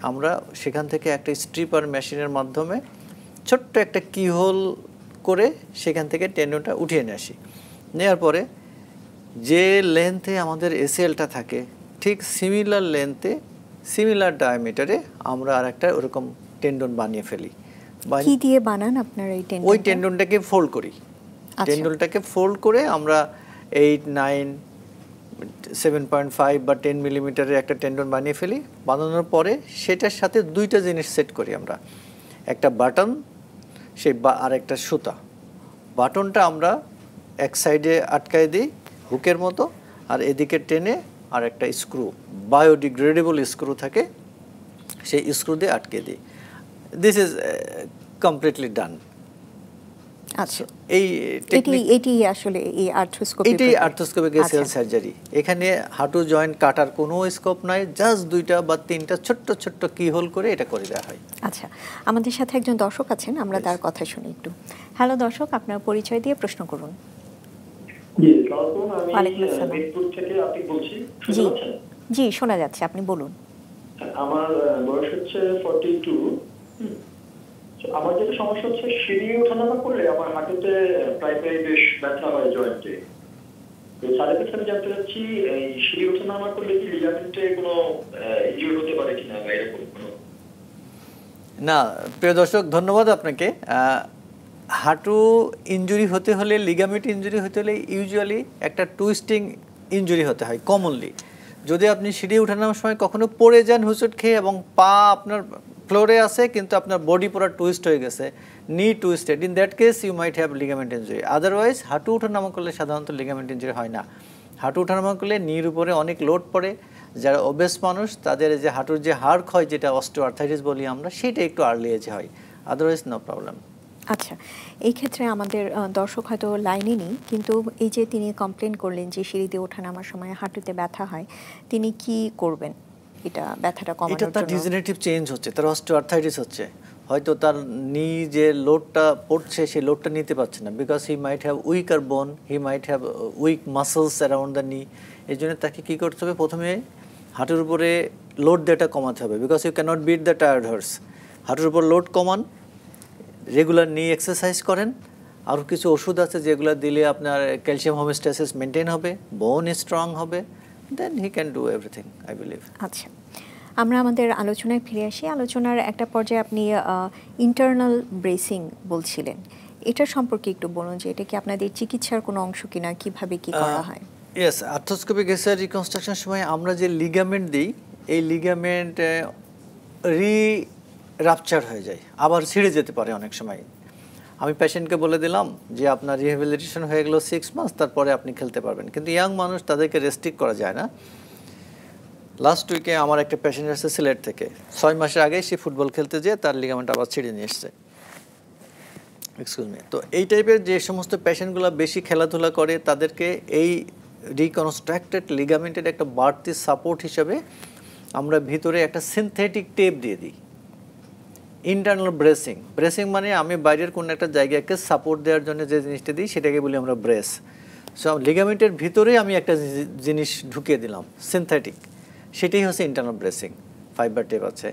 আমরা সেখান থেকে একটা স্ট্রিপার মেশিনের মাধ্যমে ছোট্ট একটা কিহোল করে সেখান থেকে টেন্ডনটা উঠিয়ে নিয়ে আসি। নেওয়ার পরে যে লেন্থে আমাদের এসএলটা থাকে, ঠিক সিমিলার লেন্থে, সিমিলার ডায়ামিটারে আমরা আর একটা ওরকম টেন্ডন বানিয়ে ফেলি। কি দিয়ে বানান আপনারা এই টেন্ডন? ওই টেন্ডনটাকে ফোল্ড করি। টেন্ডনটাকে ফোল্ড করে আমরা 8, 9, 7.5 বা 10 মিলিমিটারের একটা টেন্ডন বানিয়ে ফেলি। বানানোর পরে সেটার সাথে 2টা জিনিস সেট করি আমরা, একটা বাটন আর একটা সুতা। বাটনটা আমরা এক সাইডে আটকায় দিই হুকের মতো, আর এদিকে টেনে আর একটা স্ক্রু, বায়োডিগ্রেডেবল স্ক্রু থাকে, সেই স্ক্রু দিয়ে আটকে দিই। দিস ইজ কমপ্লিটলি ডান। আচ্ছা, এটি আসলে এই আর্থ্রোস্কোপিক এসিএল সার্জারি। এখানে হাঁটু জয়েন্ট কাটার কোনো স্কোপ নাই, জাস্ট 2টা বা 3টা ছোট্ট ছোট্ট কিহোল করে এটা করে দেওয়া হয়। আচ্ছা, আমাদের সাথে একজন দর্শক আছেন, আমরা তার কথা শুনি একটু। হ্যালো দর্শক, আপনার পরিচয় দিয়ে প্রশ্ন করুন। জি, শোনা যাচ্ছে, আপনি বলুন। আমার বয়স হচ্ছে 42। আমার যেটা সমস্যা হচ্ছে, সিঁড়ি ওঠানামা করলে আমার হাঁটুতে প্রায় বেশ ব্যথা হয় জয়েন্টে। তো স্যারের কাছে আমি জানতে চাচ্ছি, এই সিঁড়ি ওঠানামা করলে কি লিগামেন্টে কোনো ইনজুরি হতে পারে কিনা বা এরকম কোনো? না, প্রিয় দর্শক, ধন্যবাদ আপনাকে। হাঁটু ইনজুরি হতে হলে, লিগামেন্ট ইনজুরি হতে হলে ইউজুয়ালি একটা টুইস্টিং ইনজুরি হতে হয় কমনলি। যদি আপনি সিঁড়ি ওঠানোর সময় কখনো পড়ে যান হুঁচট খেয়ে, এবং পা আপনার ফ্লোরে আছে কিন্তু আপনার বডি পুরো টুইস্ট হয়ে গেছে, knee twisted, in that case you might have ligament injury. Otherwise হাঁটু ওঠানামা করলে সাধারণত লিগামেন্ট ইনজুরি হয় না। হাঁটু ওঠানামা করলে নির উপরে অনেক লোড পড়ে। যারা ওবেস মানুষ তাদের যে হাঁটুর যে হাড় ক্ষয়, যেটা অস্টিওআর্থাইটিস বলি আমরা, সেটা একটু আর্লি এজে হয়, আদারওয়াইজ নো প্রবলেম। আচ্ছা, এই ক্ষেত্রে আমাদের দর্শক হয়তো লাইনে নেই, কিন্তু এই যে তিনি কমপ্লেন করলেন যে সিঁড়িতে ওঠানামার সময় হাঁটুতে ব্যথা হয়, তিনি কি করবেন এটা ব্যথাটা কমানোর জন্য? এটা তার ডিজেনারেটিভ চেঞ্জ হচ্ছে, তার অস্টিওআর্থাইটিস হচ্ছে। হয়তো তার নি যে লোডটা পড়ছে সেই লোডটা নিতে পারছে না, because he might have weaker bone, he might have weak muscles around the knee. এই জন্য তাকে কী করতে হবে, প্রথমে হাঁটুর উপরে লোড দেওয়াটা কমাতে হবে, because you cannot beat the tired horse. হাঁটুর উপর লোড কমান, রেগুলার নি এক্সারসাইজ করেন, আরও কিছু ওষুধ আছে যেগুলো দিলে আপনার ক্যালসিয়াম হোমিওস্ট্যাসিস মেনটেন হবে, বোন স্ট্রং হবে, then he can do everything I believe. আচ্ছা, আমরা আমাদের আলোচনায় ফিরে আসি। আলোচনার একটা পর্যায়ে আপনি ইন্টারনাল ব্রেসিং বলছিলেন, এটা সম্পর্কে একটু বলুন যে এটা কি আপনাদের চিকিৎসার কোনো অংশ কিনা, কিভাবে কি করা হয়? ইয়েস, আর্থ্রোস্কোপিক এসআই রিকনস্ট্রাকশন সময় আমরা যে লিগামেন্ট দিই, এই লিগামেন্ট রাপচার হয়ে যায়, আবার ছিঁড়ে যেতে পারে অনেক সময়। আমি পেশেন্টকে বলে দিলাম যে আপনার রিহ্যাবিলিটেশন হয়ে গেল 6 মাস, তারপরে আপনি খেলতে পারবেন, কিন্তু ইয়াং মানুষ তাদেরকে রেস্ট্রিক্ট করা যায় না। লাস্ট উইকে আমার একটা পেশেন্ট আসছে সিলেট থেকে, 6 মাসের আগেই সে ফুটবল খেলতে যেয়ে তার লিগামেন্ট আবার ছিঁড়ে নিয়ে এসছে। Excuse me. তো এই টাইপের যে সমস্ত পেশেন্টগুলো বেশি খেলাধুলা করে তাদেরকে এই রিকনস্ট্রাক্টেড লিগামেন্টের একটা বাড়তি সাপোর্ট হিসাবে আমরা ভিতরে একটা সিনথেটিক টেপ দিয়ে দিই। ইন্টারনাল ব্রেসিং, ব্রেসিং মানে আমি বাইরের কোনো একটা জায়গাকে সাপোর্ট দেওয়ার জন্য যে জিনিসটা দিই সেটাকে বলি আমরা ব্রেস। সো লিগামেন্টের ভিতরে আমি একটা জিনিস ঢুকিয়ে দিলাম সিনথেটিক, সেটাই হচ্ছে ইন্টারনাল ব্রেসিং। ফাইবার টেপ আছে।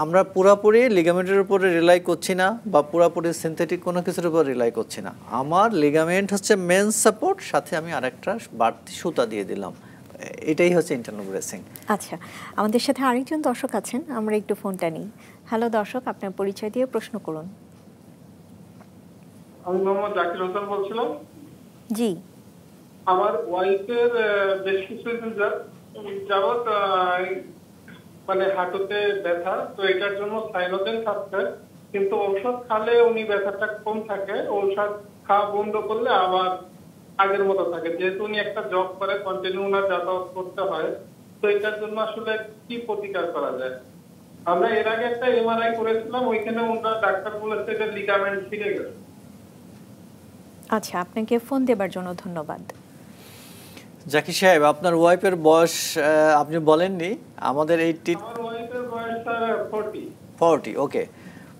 আমরা পুরোপুরি লিগামেন্টের উপরে রিলাই করছি না বা পুরোপুরি সিনথেটিক কোনো কিছুর উপর রিলাই করছি না। আমার লিগামেন্ট হচ্ছে মেন সাপোর্ট, সাথে আমি আরেকটা বাড়তি সুতা দিয়ে দিলাম, এটাই হচ্ছে ইন্টারনাল ব্রেসিং। আচ্ছা, আমাদের সাথে আরেকজন দর্শক আছেন, আমরা একটু ফোনটা নিই। হ্যালো দর্শক, আপনার পরিচয় দিয়ে প্রশ্ন করুন। আমি মোহাম্মদ জাকির হোসেন বলছিলাম। জি। আমার ওয়াইফের বেশ কিছুদিন যাবত মানে হাঁটুতে ব্যথা, তো এটার জন্য সাইনোজেন খাচ্ছে, কিন্তু ঔষধ খালে উনি ব্যথাটা কম থাকে, ঔষধ খাওয়া বন্ধ করলে আবার আগের মতো থাকে। যেহেতু উনি একটা জব করে, কন্টিনিউ উনার যাতায়াত করতে হয়, তো এটার জন্য আসলে কি প্রতিকার করা যায়? আমরা এর আগে একটা এমআরআই করেছিলাম, ওইখানে ওনারা ডাক্তার বলেছে যে লিগামেন্ট ছিঁড়ে গেছে। আচ্ছা, আপনাকে ফোন দেবার জন্য ধন্যবাদ। জাকির সাহেব, আপনার ওয়াইফের বয়স আপনি বলেননি। আমাদের আমার ওয়াইফের বয়স 40। ওকে,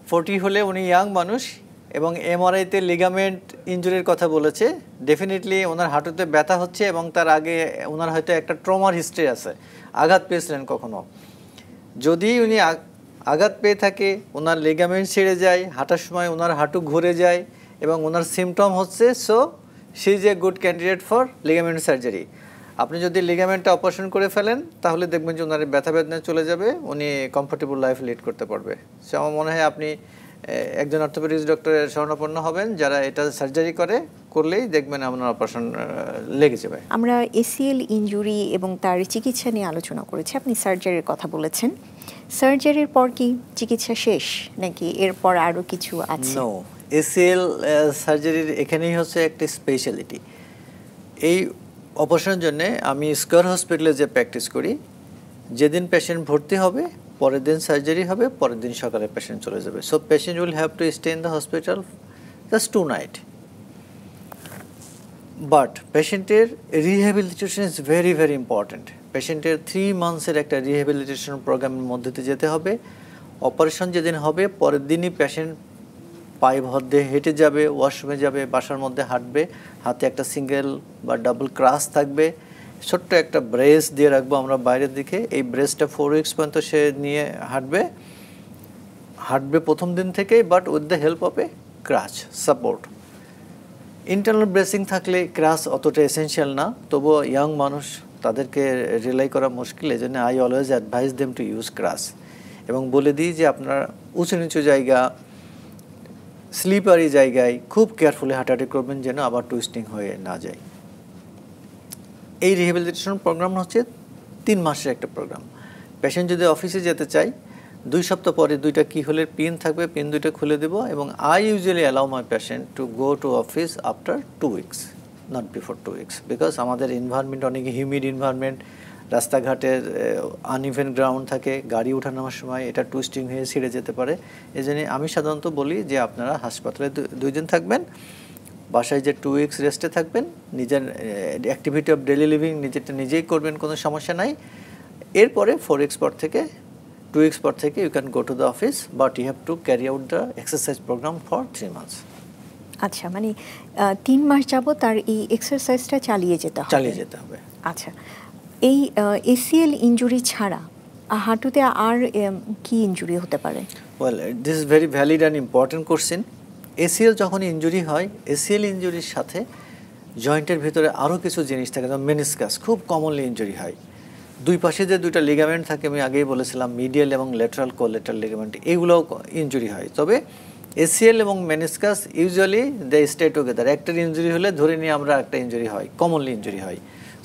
40 হলে উনি ইয়াং মানুষ এবং এমআরআইতে লিগামেন্ট ইনজুরির কথা বলেছে। ডেফিনেটলি ওনার হাঁটুতে ব্যথা হচ্ছে এবং তার আগে ওনার হয়তো একটা ট্রমার হিস্ট্রি আছে, আঘাত পেয়েছিলেন কখনো। যদি উনি আঘাত পেয়ে থাকে, ওনার লিগামেন্ট ছিঁড়ে যায়, হাঁটার সময় ওনার হাঁটু ঘুরে যায় এবং ওনার সিমটম হচ্ছে, so she is a good candidate for ligament surgery. আপনি যদি লিগামেন্টটা অপারেশন করে ফেলেন তাহলে দেখবেন যে ওনার ব্যথা বেদনা চলে যাবে, উনি কমফোর্টেবল লাইফ লিড করতে পারবে। সো আমার মনে হয় আপনি একজন অর্থোপেডিক্স ডক্টরের শরণাপন্ন হবেন, যারা এটা সার্জারি করলেই দেখবেন আপনার অপারেশন লেগে যাবে। আমরা এসিএল ইনজুরি এবং তার চিকিৎসা নিয়ে আলোচনা করেছি, আপনি সার্জারির কথা বলেছেন। সার্জারির পর কি চিকিৎসা শেষ নাকি এরপর আরও কিছু আছে? নো, এসিএল সার্জারির এখানেই হচ্ছে একটা স্পেশালিটি। এই অপারেশনের জন্য আমি স্কয়ার হসপিটালে যে প্র্যাকটিস করি, যেদিন পেশেন্ট ভর্তি হবে পরের দিন সার্জারি হবে, পরের দিন সকালে পেশেন্ট চলে যাবে। So patient will have to stay in the hospital just 2 night. But পেশেন্টের rehabilitation is very very important. পেশেন্টের 3 মান্থসের একটা রিহ্যাবিলিটেশন প্রোগ্রামের মধ্যে দিয়ে যেতে হবে। অপারেশন যেদিন হবে পরের দিনই পেশেন্ট পায়ে ভর দিয়ে হেঁটে যাবে, ওয়াশরুমে যাবে, বাসার মধ্যে হাঁটবে, হাতে একটা সিঙ্গেল বা ডাবল ক্রাস থাকবে, ছোট্ট একটা ব্রেস দিয়ে রাখবো আমরা বাইরের দিকে। এই ব্রেসটা 4 উইকস পর্যন্ত সে নিয়ে হাঁটবে প্রথম দিন থেকে, but with the help of A ক্রাচ support. Internal bracing থাকলে ক্রাচ অতটা এসেনশিয়াল না, তবুও ইয়াং মানুষ তাদেরকে রিলাই করা মুশকিল, এই জন্য I always advice them to use ক্রাচ এবং বলে দিই যে আপনার উঁচু নিচু জায়গা, স্লিপারি জায়গায় খুব কেয়ারফুলি হাঁটাহাঁটি করবেন যেন আবার টুইস্টিং হয়ে না যায়। এই রিহ্যাবিলিটেশন প্রোগ্রাম হচ্ছে 3 মাসের একটা প্রোগ্রাম। পেশেন্ট যদি অফিসে যেতে চায় 2 সপ্তাহ পরে 2টা কি হোলের পিন থাকবে, পিন 2টা খুলে দেবো এবং I usually allow my patient to go to office after 2 weeks, not before 2 weeks, because আমাদের এনভায়রনমেন্ট অনেক হিউমিড এনভায়রনমেন্ট, রাস্তাঘাটের আনইভেন গ্রাউন্ড থাকে, গাড়ি ওঠানোর সময় এটা টুইস্টিং হয়ে ছিঁড়ে যেতে পারে। এই জন্য আমি সাধারণত বলি যে আপনারা হাসপাতালে 2 দিন থাকবেন, বাসায় যে 2 উইকস রেস্টে থাকবেন, নিজের অ্যাক্টিভিটি অফ ডেইলি লিভিং নিজেরটা নিজেই করবেন, কোনো সমস্যা নাই। এরপরে 4 উইকস পর থেকে 2 weeks পর থেকে you can go to the office, but you have to carry out the exercise program for 3 months. আচ্ছা, মানে 3 মাস যাবত তার এই এক্সারসাইজটা চালিয়ে যেতে হবে। আচ্ছা, এই ACL ইনজুরি ছাড়া হাঁটুতে আর কি ইনজুরি হতে পারে? Well, this is very valid and important question. ACL যখন ইনজুরি হয়, ACL ইনজুরির সাথে জয়েন্টের ভিতরে আরও কিছু জিনিস থাকে, যেমন মেনিসকাস খুব কমনলি ইনজুরি হয়। দুই পাশে যে দুইটা লিগামেন্ট থাকে, আমি আগেই বলেছিলাম মিডিয়াল এবং ল্যাটারাল কোল্যাটারাল লিগামেন্ট, এগুলোও ইনজুরি হয়। তবে ACL এবং মেনিসকাস ইউজুয়ালি দে স্টে টুগেদার। একটা ইনজুরি হলে ধরে নিয়ে আমরা একটা ইনজুরি হয়, কমনলি ইনজুরি হয়।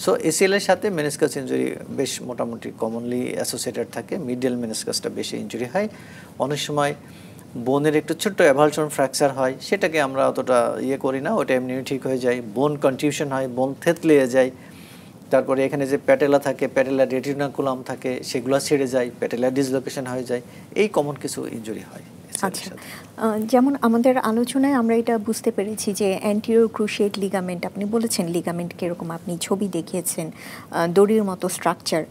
সো ACL এর সাথে মেনিসকাস ইনজুরি বেশ মোটামুটি কমনলি অ্যাসোসিয়েটেড থাকে। মিডিয়াল মেনিসকাসটা বেশি ইনজুরি হয়। অনেক সময় বোনের একটু ছোট্ট অ্যাভালশন ফ্র্যাকচার হয়, সেটাকে আমরা অতটা করি না, ওটা এমনি ঠিক হয়ে যায়। বোন কনটিউশন হয়, বোন থেতলে যায়। তারপরে এখানে যে প্যাটেলা থাকে, প্যাটেলা রেটিনাকুলাম থাকে, সেগুলো ছেড়ে যায়, প্যাটেলা ডিসলোকেশন হয়ে যায়। এই কমন কিছু ইনজুরি হয়। আচ্ছা, যেমন আমাদের আলোচনায় আমরা এটা বুঝতে পেরেছি যে অ্যান্টিরিয়র ক্রুশিয়েট লিগামেন্ট, আপনি বলেছেন লিগামেন্ট কীরকম, আপনি ছবি দেখিয়েছেন দড়ির মতো স্ট্রাকচার।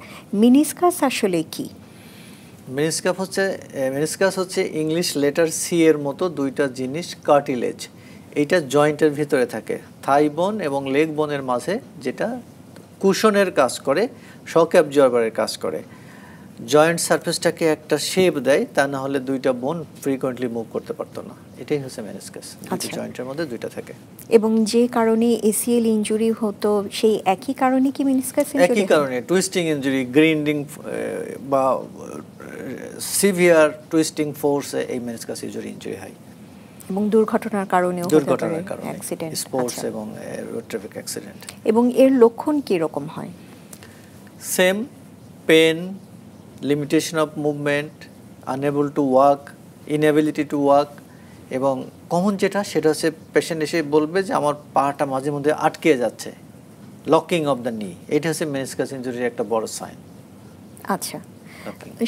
মেনিসকাস আসলে কি? মেনিসকাস হচ্ছে ইংলিশ লেটার সি এর মতো দুইটা জিনিস, কার্টিলেজ। এইটা জয়েন্টের ভিতরে থাকে, থাই বোন এবং লেগ বোনের মাঝে, যেটা কুশনের কাজ করে, শক অ্যাবজর্বারের কাজ করে। জয়েন্ট সারফেসটাকে একটা শেপ দেয়, তা না হলে দুইটা বোন ফ্রিকোয়েন্টলি মুভ করতে পারতো না। এটাই হচ্ছে মেনিসকাস, দুটো জয়েন্টের মধ্যে দুইটা থাকে। এবং যে কারণে ACL ইনজুরি হতো, সেই একই কারণে কি মেনিসকাস ইনজুরি? একই কারণে টুইস্টিং ইনজুরি, গ্রিন্ডিং বা সিভিয়ার টুইস্টিং ফোর্সে এই মেনিসকাস ইনজুরি হয়। এবং দুর্ঘটনার কারণেও হতে পারে, অ্যাক্সিডেন্ট, স্পোর্টস এবং রোড ট্রাফিক অ্যাক্সিডেন্ট। এবং এর লক্ষণ কি রকম হয়? Same, pain, limitation of movement, unable to walk, inability to walk, এবং কমন যেটা সেটা হচ্ছে পেশেন্ট এসে বলবে যে আমার পাটা মাঝে মধ্যে আটকে যাচ্ছে, লকিং অফ দ্য নি। এটা হচ্ছে মেনিসকাস ইনজুরির একটা বড় সাইন। আচ্ছা,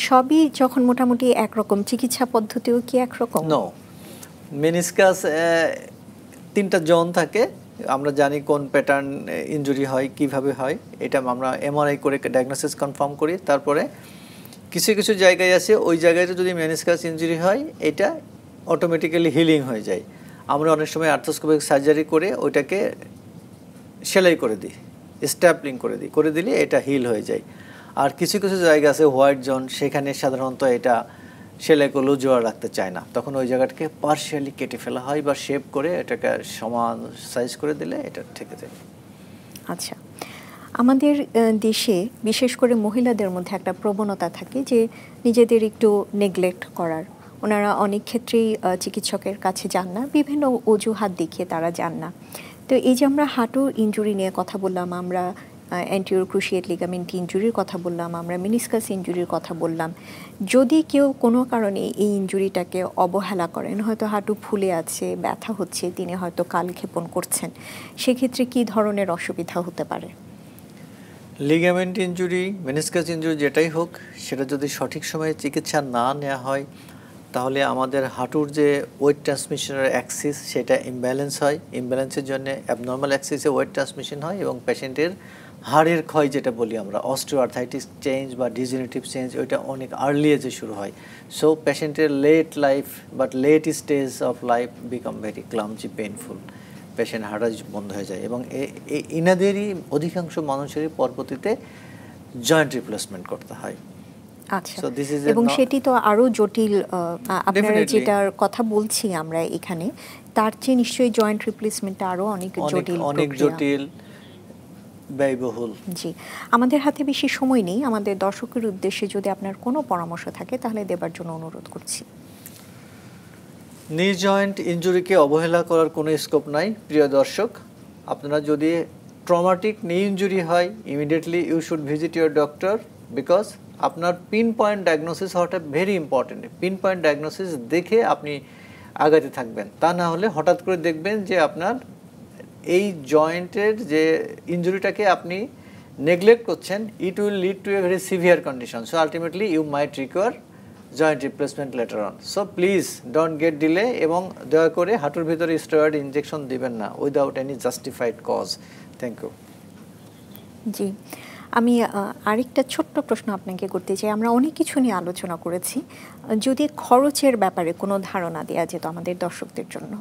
সবই যখন মোটামুটি একরকম, চিকিৎসা পদ্ধতিও কি একরকম? নো, মেনিসকাস 3টা জোন থাকে। আমরা জানি কোন প্যাটার্ন ইনজুরি হয়, কিভাবে হয়, এটা আমরা MRI করে ডায়াগনোসিস কনফার্ম করি। তারপরে কিছু কিছু জায়গায় আছে, ওই জায়গায় যদি মেনিসকাস ইনজুরি হয়, এটা অটোমেটিক্যালি হিলিং হয়ে যায়। আমরা অনেক সময় আর্থ্রোস্কোপিক সার্জারি করে ওইটাকে সেলাই করে দিই, স্ট্যাপলিং করে দিলে এটা হিল হয়ে যায়। আর কিছু কিছু জায়গা আছে হোয়াইট জোন, সেখানে সাধারণত এটা সেলাই করলেও জোড়া রাখতে চায় না, তখন ওই জায়গাটাকে পার্শিয়ালি কেটে ফেলা হয় বা শেপ করে এটাকে সমান সাইজ করে দিলে এটা থেকে যায়। আচ্ছা, আমাদের দেশে বিশেষ করে মহিলাদের মধ্যে একটা প্রবণতা থাকে যে নিজেদের একটু নেগলেক্ট করার। ওনারা অনেক ক্ষেত্রেই চিকিৎসকের কাছে যান না, বিভিন্ন অজুহাত দেখিয়ে তারা যান না। তো এই যে আমরা হাঁটুর ইনজুরি নিয়ে কথা বললাম, আমরা অ্যান্টিরিয়র ক্রুশিয়েট লিগামেন্ট ইনজুরির কথা বললাম, আমরা মেনিসকাস ইনজুরির কথা বললাম। যদি কেউ কোনো কারণে এই ইনজুরিটাকে অবহেলা করেন, হয়তো হাঁটু ফুলে আছে, ব্যথা হচ্ছে, তিনি হয়তো কালক্ষেপণ করছেন, সেক্ষেত্রে কী ধরনের অসুবিধা হতে পারে? লিগামেন্ট ইনজুরি, মেনিসকাস ইনজুরি যেটাই হোক, সেটা যদি সঠিক সময়ে চিকিৎসা না নেওয়া হয়, তাহলে আমাদের হাঁটুর যে ওয়েট ট্রান্সমিশনের অ্যাক্সিস সেটা ইমব্যালেন্স হয়। ইমব্যালেন্সের জন্য অ্যাবনর্মাল অ্যাক্সিসে ওয়েট ট্রান্সমিশন হয় এবং পেশেন্টের হাড়ের ক্ষয় যেটা বলি আমরা, অস্টিওআর্থাইটিস চেঞ্জ বা ডিজেনারেটিভ চেঞ্জ, ওইটা অনেক আর্লি এজে শুরু হয়। সো পেশেন্টের late life but late stage of life become very clumsy, painful, patient হাঁটা বন্ধ হয়ে যায়। এবং ইনাদেরই অধিকাংশ মানুষেরই পরবর্তীতে জয়েন্ট রিপ্লেসমেন্ট করতে হয়। আচ্ছা, এবং সেটি তো আরও জটিল। আপনারা যেটার কথা বলছি আমরা এখানে, তার চেয়ে নিশ্চয়ই জয়েন্ট রিপ্লেসমেন্টটা আরও অনেক জটিল, ব্যয়বহুল। জি, আমাদের হাতে বেশি সময় নেই। আমাদের দর্শকের উদ্দেশ্যে যদি আপনার কোনো পরামর্শ থাকে তাহলে দেবার জন্য অনুরোধ করছি। নি জয়েন্ট ইনজুরিকে অবহেলা করার কোনো স্কোপ নাই। প্রিয় দর্শক, আপনারা যদি ট্রমাটিক নি ইনজুরি হয়, immediately you should visit your doctor, because আপনার পিন পয়েন্ট ডায়াগনোসিস হওয়াটা very important. Pin point diagnosis দেখে আপনি আগাতে থাকবেন, তা না হলে হঠাৎ করে দেখবেন যে আপনার এই জয়েন্টের যে ইনজুরিটাকে আপনি নেগলেক্ট করছেন, it will lead to a very severe condition. So ultimately you might require joint replacement later on. So please don't get delay, এবং দয়া করে হাঁটুর ভিতরে স্টেরয়েড ইনজেকশন দিবেন না without any justified cause. Thank you. জি, আমি আরেকটা ছোট্ট প্রশ্ন আপনাকে করতে চাই। আমরা অনেক কিছু নিয়ে আলোচনা করেছি, যদি খরচের ব্যাপারে কোনো ধারণা দেওয়া যেত আমাদের দর্শকদের জন্য।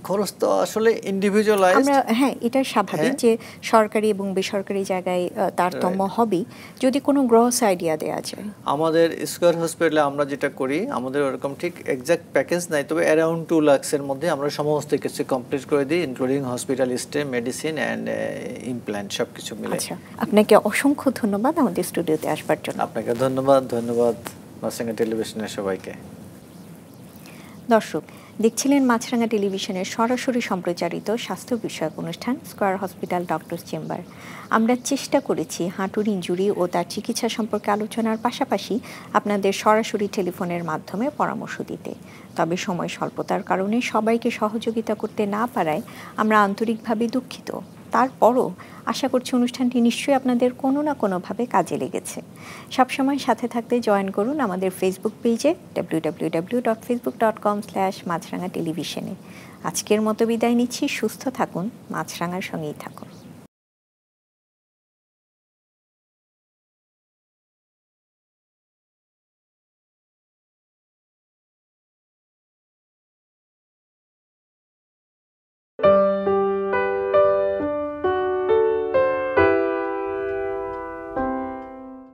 খরচ তো আসলে ইন্ডিভিজুয়ালাইজড, আমরা হ্যাঁ এটা স্বাভাবিক যে সরকারি এবং বেসরকারি জায়গায় তারতম্য হবেই, যদি কোনো গ্রস আইডিয়া দেওয়া যায়। আমাদের স্কয়ার হসপিটালে আমরা যেটা করি, আমাদের ওরকম ঠিক এক্সাক্ট প্যাকেজ নাই, তবে অ্যারাউন্ড 2 লাখের মধ্যে আমরা সমস্ত কিছু কমপ্লিট করে দিই, including hospital stay, medicine and implant সব কিছু মিলে। আচ্ছা, আপনাকে অসংখ্য ধন্যবাদ আমাদের স্টুডিওতে আসবার জন্য। আপনাকে ধন্যবাদ মাছরাঙা টেলিভিশনের সবাইকে। দর্শক দেখছিলেন মাছরাঙা টেলিভিশনের সরাসরি সম্প্রচারিত স্বাস্থ্য বিষয়ক অনুষ্ঠান স্কয়ার হসপিটাল ডক্টরস চেম্বার। আমরা চেষ্টা করেছি হাঁটুর ইনজুরি ও তার চিকিৎসা সম্পর্কে আলোচনার পাশাপাশি আপনাদের সরাসরি টেলিফোনের মাধ্যমে পরামর্শ দিতে। তবে সময় স্বল্পতার কারণে সবাইকে সহযোগিতা করতে না পারায় আমরা আন্তরিকভাবে দুঃখিত। তারপরও আশা করছি অনুষ্ঠানটি নিশ্চয়ই আপনাদের কোনো না কোনোভাবে কাজে লেগেছে। সবসময় সাথে থাকতে জয়েন করুন আমাদের ফেসবুক পেজে www.facebook.com/মাছরাঙা টেলিভিশনে। আজকের মতো বিদায় নিচ্ছি। সুস্থ থাকুন, মাছরাঙার সঙ্গেই থাকুন।